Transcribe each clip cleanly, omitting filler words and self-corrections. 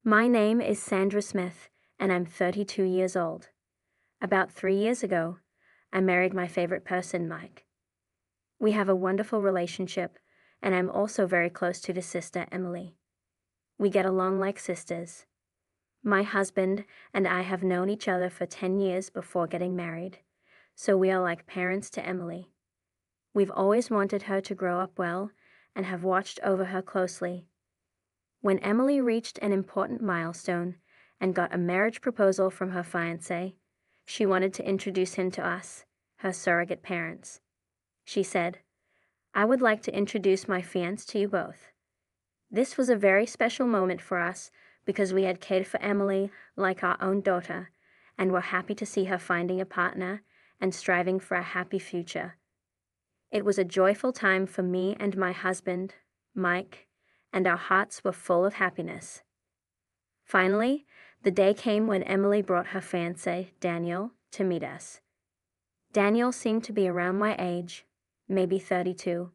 My name is Sandra Smith, and I'm 32 years old. About 3 years ago, I married my favorite person, Mike. We have a wonderful relationship, and I'm also very close to his sister, Emily. We get along like sisters. My husband and I have known each other for 10 years before getting married, so we are like parents to Emily. We've always wanted her to grow up well and have watched over her closely. When Emily reached an important milestone and got a marriage proposal from her fiancé, she wanted to introduce him to us, her surrogate parents. She said, "I would like to introduce my fiancé to you both." This was a very special moment for us because we had cared for Emily like our own daughter and were happy to see her finding a partner and striving for a happy future. It was a joyful time for me and my husband, Mike, and our hearts were full of happiness. Finally, the day came when Emily brought her fiancé, Daniel, to meet us. Daniel seemed to be around my age, maybe 32,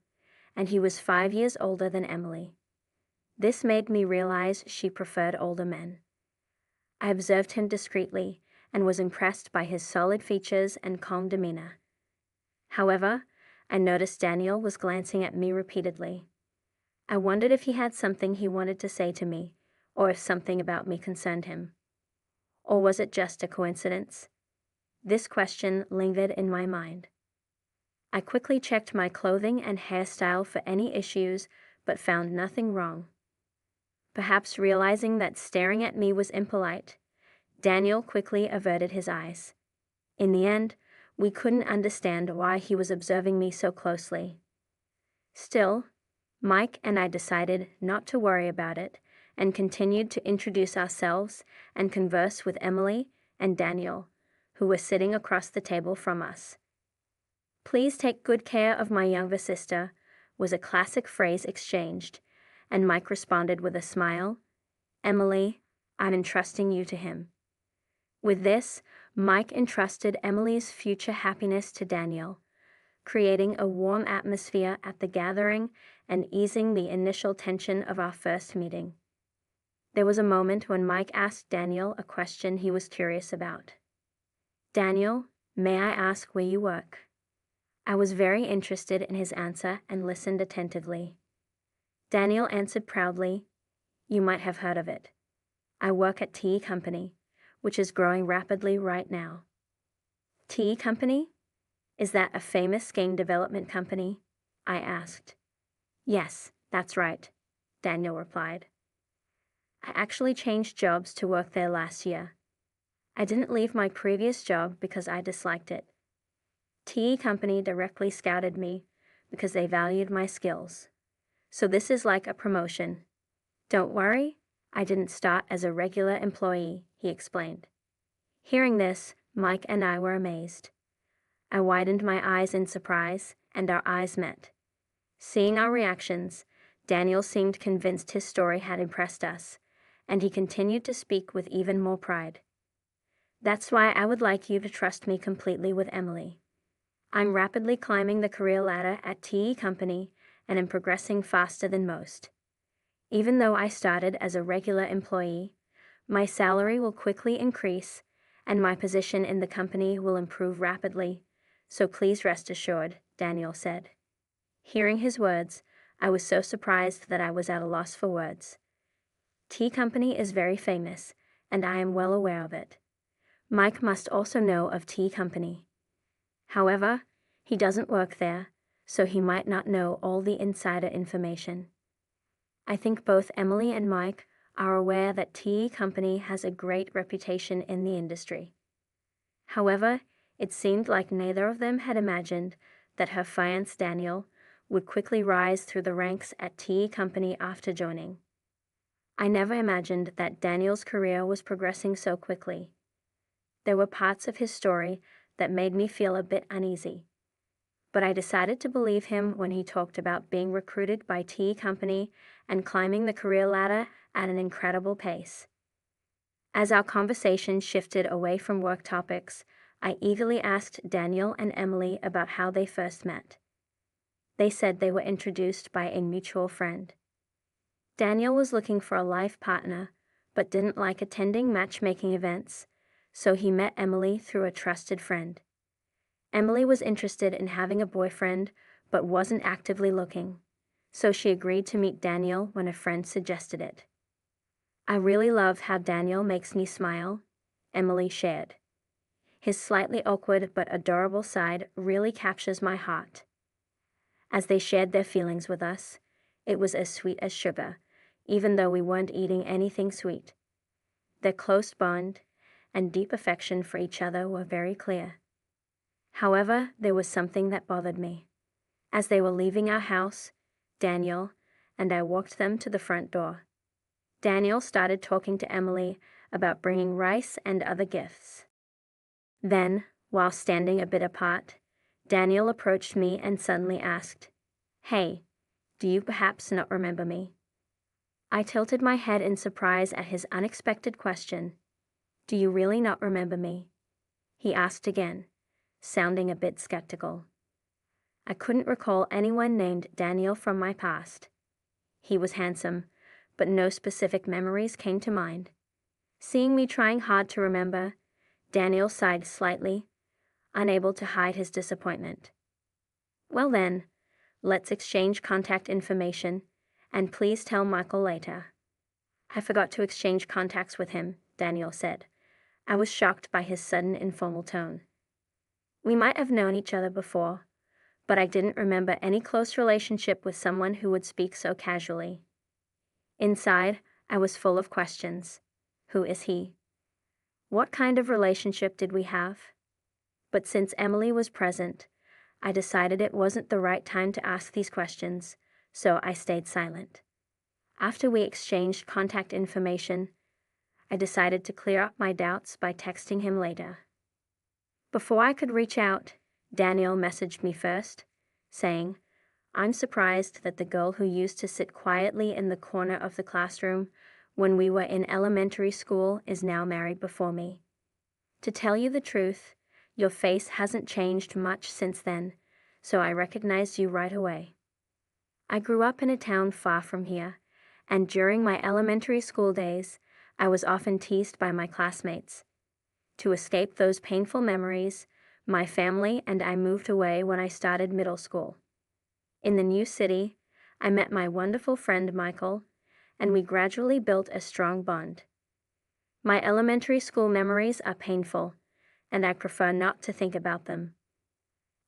and he was 5 years older than Emily. This made me realize she preferred older men. I observed him discreetly and was impressed by his solid features and calm demeanor. However, I noticed Daniel was glancing at me repeatedly. I wondered if he had something he wanted to say to me, or if something about me concerned him. Or was it just a coincidence? This question lingered in my mind. I quickly checked my clothing and hairstyle for any issues, but found nothing wrong. Perhaps realizing that staring at me was impolite, Daniel quickly averted his eyes. In the end, we couldn't understand why he was observing me so closely. Still, Mike and I decided not to worry about it and continued to introduce ourselves and converse with Emily and Daniel, who were sitting across the table from us. "Please take good care of my younger sister," was a classic phrase exchanged, and Mike responded with a smile, "Emily, I'm entrusting you to him." With this, Mike entrusted Emily's future happiness to Daniel, creating a warm atmosphere at the gathering and easing the initial tension of our first meeting. There was a moment when Mike asked Daniel a question he was curious about. "Daniel, may I ask where you work?" I was very interested in his answer and listened attentively. Daniel answered proudly, "You might have heard of it. I work at TE Company, which is growing rapidly right now." "TE Company? Is that a famous game development company?" I asked. "Yes, that's right," Daniel replied. "I actually changed jobs to work there last year. I didn't leave my previous job because I disliked it. TE Company directly scouted me because they valued my skills. So this is like a promotion. Don't worry, I didn't start as a regular employee," he explained. Hearing this, Mike and I were amazed. I widened my eyes in surprise, and our eyes met. Seeing our reactions, Daniel seemed convinced his story had impressed us, and he continued to speak with even more pride. "That's why I would like you to trust me completely with Emily. I'm rapidly climbing the career ladder at TE Company and am progressing faster than most. Even though I started as a regular employee, my salary will quickly increase, and my position in the company will improve rapidly, so please rest assured," Daniel said. Hearing his words, I was so surprised that I was at a loss for words. TE Company is very famous, and I am well aware of it. Mike must also know of TE Company. However, he doesn't work there, so he might not know all the insider information. I think both Emily and Mike are aware that TE Company has a great reputation in the industry. However, it seemed like neither of them had imagined that her fiancé Daniel would quickly rise through the ranks at TE Company after joining. I never imagined that Daniel's career was progressing so quickly. There were parts of his story that made me feel a bit uneasy, but I decided to believe him when he talked about being recruited by TE Company and climbing the career ladder at an incredible pace. As our conversation shifted away from work topics, I eagerly asked Daniel and Emily about how they first met. They said they were introduced by a mutual friend. Daniel was looking for a life partner but didn't like attending matchmaking events, so he met Emily through a trusted friend. Emily was interested in having a boyfriend, but wasn't actively looking, so she agreed to meet Daniel when a friend suggested it. "I really love how Daniel makes me smile," Emily shared. "His slightly awkward but adorable side really captures my heart." As they shared their feelings with us, it was as sweet as sugar, even though we weren't eating anything sweet. Their close bond and deep affection for each other were very clear. However, there was something that bothered me. As they were leaving our house, Daniel and I walked them to the front door. Daniel started talking to Emily about bringing rice and other gifts. Then, while standing a bit apart, Daniel approached me and suddenly asked, "Hey, do you perhaps not remember me?" I tilted my head in surprise at his unexpected question. "Do you really not remember me?" he asked again, sounding a bit skeptical. I couldn't recall anyone named Daniel from my past. He was handsome, but no specific memories came to mind. Seeing me trying hard to remember, Daniel sighed slightly, unable to hide his disappointment. "Well then, let's exchange contact information, and please tell Michael later." "I forgot to exchange contacts with him," Daniel said. I was shocked by his sudden informal tone. We might have known each other before, but I didn't remember any close relationship with someone who would speak so casually. Inside, I was full of questions. Who is he? What kind of relationship did we have? But since Emily was present, I decided it wasn't the right time to ask these questions, so I stayed silent. After we exchanged contact information, I decided to clear up my doubts by texting him later. Before I could reach out, Daniel messaged me first, saying, "I'm surprised that the girl who used to sit quietly in the corner of the classroom when we were in elementary school is now married before me. To tell you the truth, your face hasn't changed much since then, so I recognized you right away. I grew up in a town far from here, and during my elementary school days, I was often teased by my classmates. To escape those painful memories, my family and I moved away when I started middle school. In the new city, I met my wonderful friend Michael, and we gradually built a strong bond. My elementary school memories are painful, and I prefer not to think about them."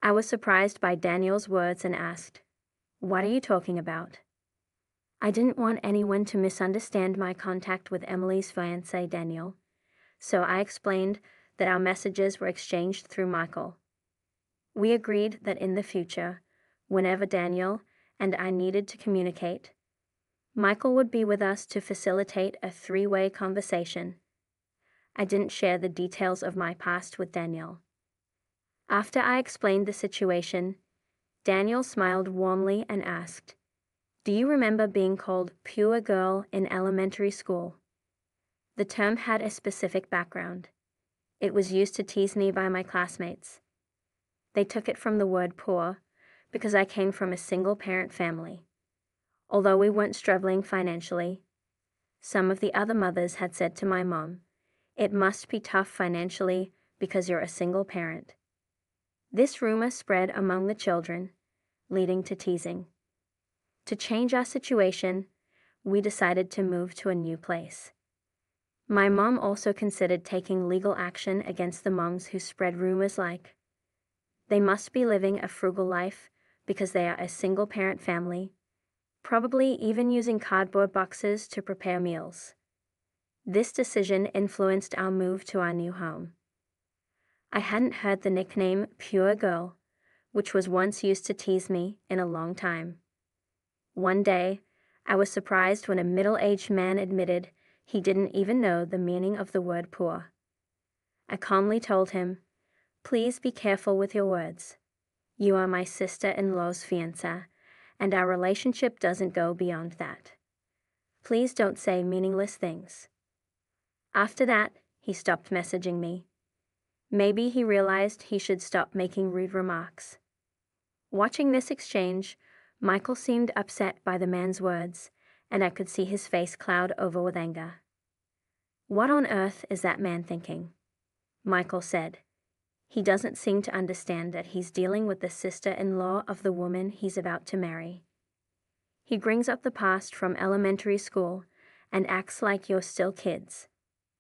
I was surprised by Daniel's words and asked, "What are you talking about?" I didn't want anyone to misunderstand my contact with Emily's fiancé, Daniel, so I explained that our messages were exchanged through Michael. We agreed that in the future, whenever Daniel and I needed to communicate, Michael would be with us to facilitate a three-way conversation. I didn't share the details of my past with Daniel. After I explained the situation, Daniel smiled warmly and asked, "Do you remember being called pure girl in elementary school?" The term had a specific background. It was used to tease me by my classmates. They took it from the word poor because I came from a single-parent family. Although we weren't struggling financially, some of the other mothers had said to my mom, "It must be tough financially because you're a single parent." This rumor spread among the children, leading to teasing. To change our situation, we decided to move to a new place. My mom also considered taking legal action against the moms who spread rumors like, "They must be living a frugal life because they are a single-parent family, probably even using cardboard boxes to prepare meals." This decision influenced our move to our new home. I hadn't heard the nickname Pure Girl, which was once used to tease me, in a long time. One day, I was surprised when a middle-aged man admitted he didn't even know the meaning of the word poor. I calmly told him, "Please be careful with your words. You are my sister-in-law's fiancé, and our relationship doesn't go beyond that. Please don't say meaningless things." After that, he stopped messaging me. Maybe he realized he should stop making rude remarks. Watching this exchange, Michael seemed upset by the man's words, and I could see his face cloud over with anger. "What on earth is that man thinking?" Michael said. "He doesn't seem to understand that he's dealing with the sister-in-law of the woman he's about to marry. He brings up the past from elementary school and acts like you're still kids.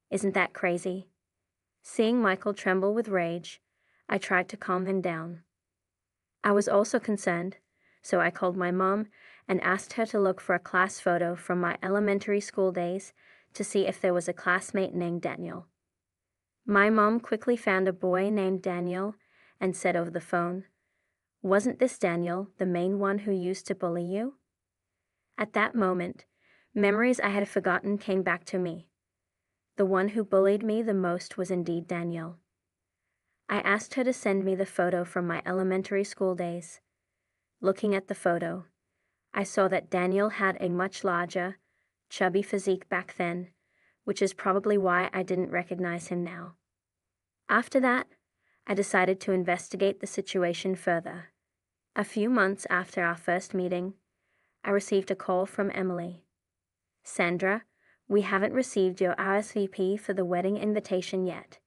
Isn't that crazy?" Seeing Michael tremble with rage, I tried to calm him down. I was also concerned, so I called my mom and asked her to look for a class photo from my elementary school days to see if there was a classmate named Daniel. My mom quickly found a boy named Daniel and said over the phone, "Wasn't this Daniel, the main one who used to bully you?" At that moment, memories I had forgotten came back to me. The one who bullied me the most was indeed Daniel. I asked her to send me the photo from my elementary school days. Looking at the photo, I saw that Daniel had a much larger, chubby physique back then, which is probably why I didn't recognize him now. After that, I decided to investigate the situation further. A few months after our first meeting, I received a call from Emily. "Sandra, we haven't received your RSVP for the wedding invitation yet.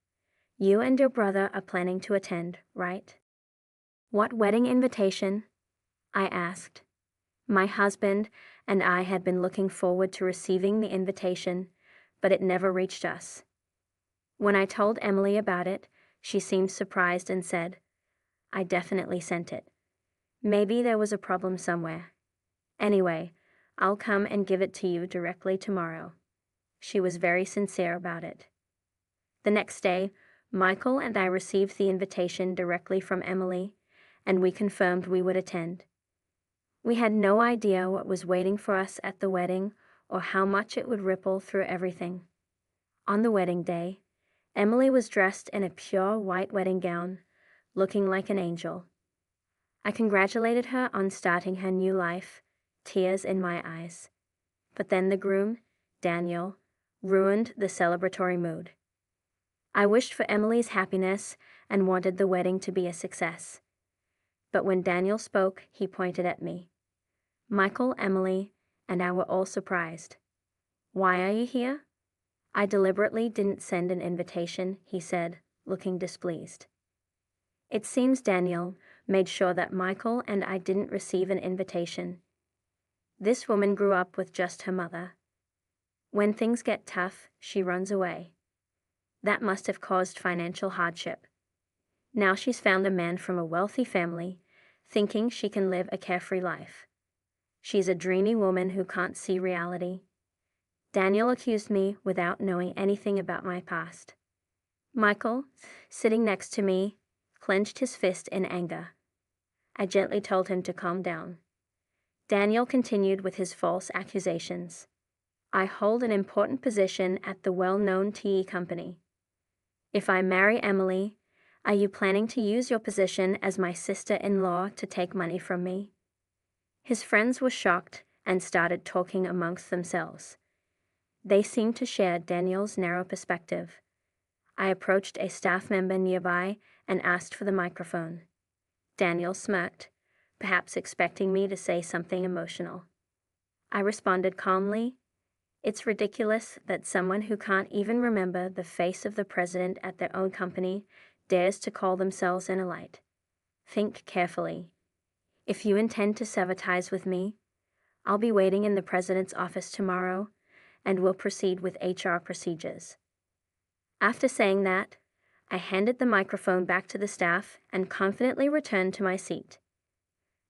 You and your brother are planning to attend, right?" "What wedding invitation?" I asked. My husband and I had been looking forward to receiving the invitation, but it never reached us. When I told Emily about it, she seemed surprised and said, "I definitely sent it. Maybe there was a problem somewhere. Anyway, I'll come and give it to you directly tomorrow." She was very sincere about it. The next day, Michael and I received the invitation directly from Emily, and we confirmed we would attend. We had no idea what was waiting for us at the wedding or how much it would ripple through everything. On the wedding day, Emily was dressed in a pure white wedding gown, looking like an angel. I congratulated her on starting her new life, tears in my eyes. But then the groom, Daniel, ruined the celebratory mood. I wished for Emily's happiness and wanted the wedding to be a success. But when Daniel spoke, he pointed at me. Michael, Emily, and I were all surprised. "Why are you here?" "I deliberately didn't send an invitation," he said, looking displeased. It seems Daniel made sure that Michael and I didn't receive an invitation. This woman grew up with just her mother. When things get tough, she runs away. That must have caused financial hardship. Now she's found a man from a wealthy family, thinking she can live a carefree life. She's a dreamy woman who can't see reality. Daniel accused me without knowing anything about my past. Michael, sitting next to me, clenched his fist in anger. I gently told him to calm down. Daniel continued with his false accusations. "I hold an important position at the well-known tea company. If I marry Emily, are you planning to use your position as my sister-in-law to take money from me?" His friends were shocked and started talking amongst themselves. They seemed to share Daniel's narrow perspective. I approached a staff member nearby and asked for the microphone. Daniel smirked, perhaps expecting me to say something emotional. I responded calmly, "It's ridiculous that someone who can't even remember the face of the president at their own company dares to call themselves an elite. Think carefully. If you intend to sever ties with me, I'll be waiting in the president's office tomorrow, and we'll proceed with HR procedures." After saying that, I handed the microphone back to the staff and confidently returned to my seat.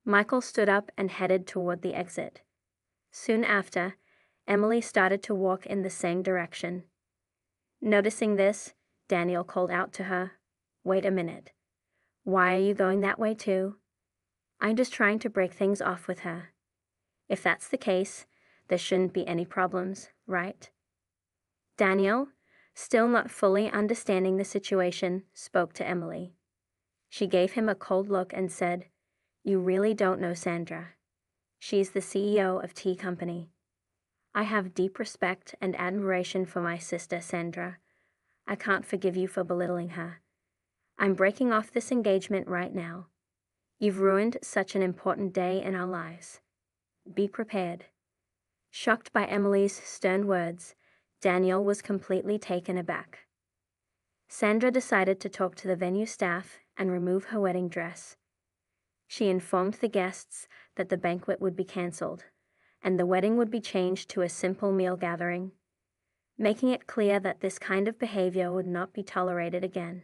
Michael stood up and headed toward the exit. Soon after, Emily started to walk in the same direction. Noticing this, Daniel called out to her, "Wait a minute. Why are you going that way too?" "I'm just trying to break things off with her. If that's the case, there shouldn't be any problems, right?" Daniel, still not fully understanding the situation, spoke to Emily. She gave him a cold look and said, "You really don't know Sandra. She's the CEO of Tea Company. I have deep respect and admiration for my sister Sandra. I can't forgive you for belittling her. I'm breaking off this engagement right now. You've ruined such an important day in our lives. Be prepared." Shocked by Emily's stern words, Daniel was completely taken aback. Sandra decided to talk to the venue staff and remove her wedding dress. She informed the guests that the banquet would be cancelled, and the wedding would be changed to a simple meal gathering, making it clear that this kind of behavior would not be tolerated again.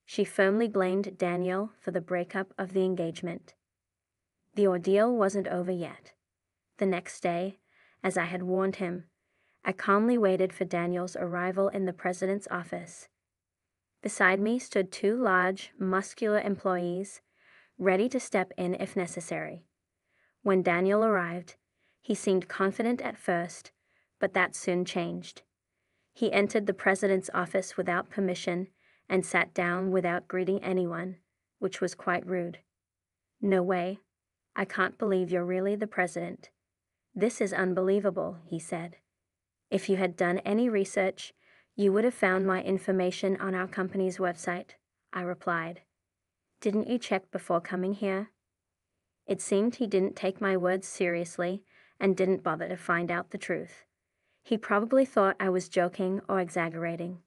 She firmly blamed Daniel for the breakup of the engagement. The ordeal wasn't over yet. The next day, as I had warned him, I calmly waited for Daniel's arrival in the president's office. Beside me stood two large, muscular employees, ready to step in if necessary. When Daniel arrived, he seemed confident at first, but that soon changed. He entered the president's office without permission and sat down without greeting anyone, which was quite rude. "No way. I can't believe you're really the president. This is unbelievable," he said. "If you had done any research, you would have found my information on our company's website," I replied. "Didn't you check before coming here?" It seemed he didn't take my words seriously and didn't bother to find out the truth. He probably thought I was joking or exaggerating.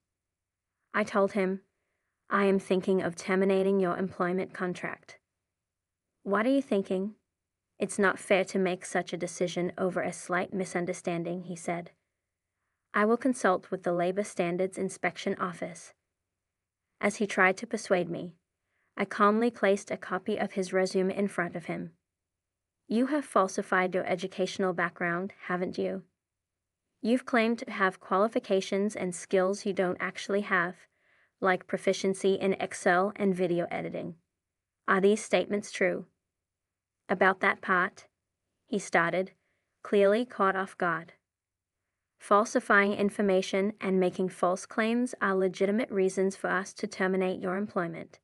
I told him, "I am thinking of terminating your employment contract." "What are you thinking? It's not fair to make such a decision over a slight misunderstanding," he said. "I will consult with the Labor Standards Inspection Office." As he tried to persuade me, I calmly placed a copy of his resume in front of him. "You have falsified your educational background, haven't you? You've claimed to have qualifications and skills you don't actually have, like proficiency in Excel and video editing. Are these statements true?" "About that part," he started, clearly caught off guard. "Falsifying information and making false claims are legitimate reasons for us to terminate your employment,"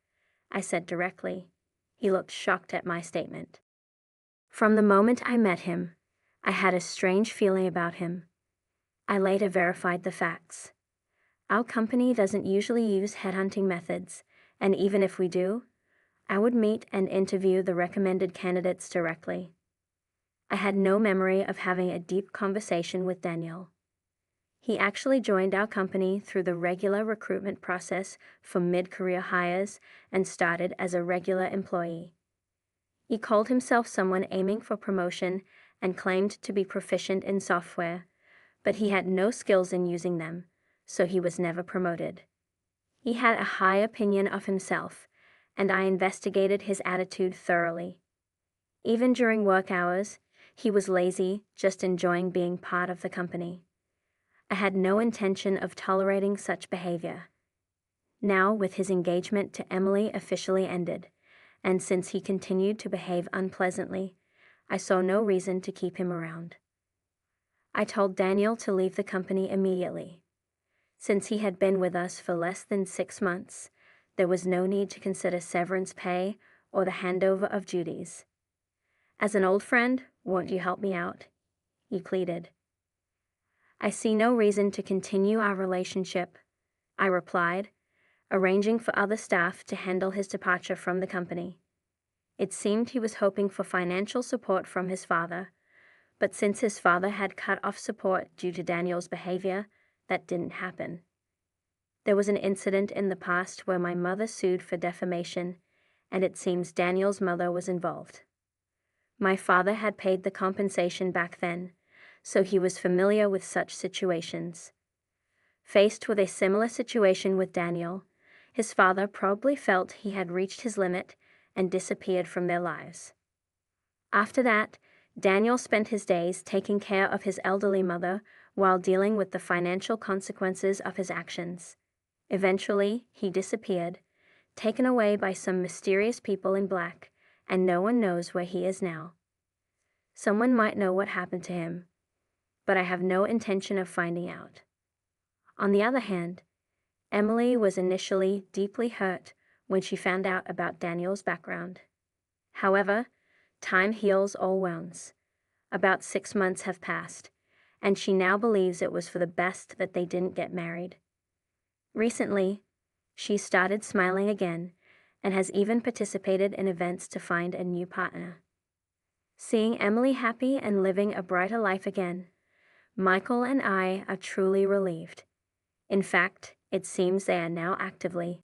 I said directly. He looked shocked at my statement. From the moment I met him, I had a strange feeling about him. I later verified the facts. Our company doesn't usually use headhunting methods, and even if we do, I would meet and interview the recommended candidates directly. I had no memory of having a deep conversation with Daniel. He actually joined our company through the regular recruitment process for mid-career hires and started as a regular employee. He called himself someone aiming for promotion and claimed to be proficient in software, but he had no skills in using them, so he was never promoted. He had a high opinion of himself, and I investigated his attitude thoroughly. Even during work hours, he was lazy, just enjoying being part of the company. I had no intention of tolerating such behavior. Now, with his engagement to Emily officially ended, and since he continued to behave unpleasantly, I saw no reason to keep him around. I told Daniel to leave the company immediately. Since he had been with us for less than 6 months, there was no need to consider severance pay or the handover of duties. "As an old friend, won't you help me out?" he pleaded. "I see no reason to continue our relationship," I replied, arranging for other staff to handle his departure from the company. It seemed he was hoping for financial support from his father, but since his father had cut off support due to Daniel's behavior, that didn't happen. There was an incident in the past where my mother sued for defamation, and it seems Daniel's mother was involved. My father had paid the compensation back then, so he was familiar with such situations. Faced with a similar situation with Daniel, his father probably felt he had reached his limit and disappeared from their lives. After that, Daniel spent his days taking care of his elderly mother while dealing with the financial consequences of his actions. Eventually, he disappeared, taken away by some mysterious people in black, and no one knows where he is now. Someone might know what happened to him, but I have no intention of finding out. On the other hand, Emily was initially deeply hurt when she found out about Daniel's background. However, time heals all wounds. About 6 months have passed, and she now believes it was for the best that they didn't get married. Recently, she started smiling again and has even participated in events to find a new partner. Seeing Emily happy and living a brighter life again Michael and I are truly relieved. In fact, it seems they are now actively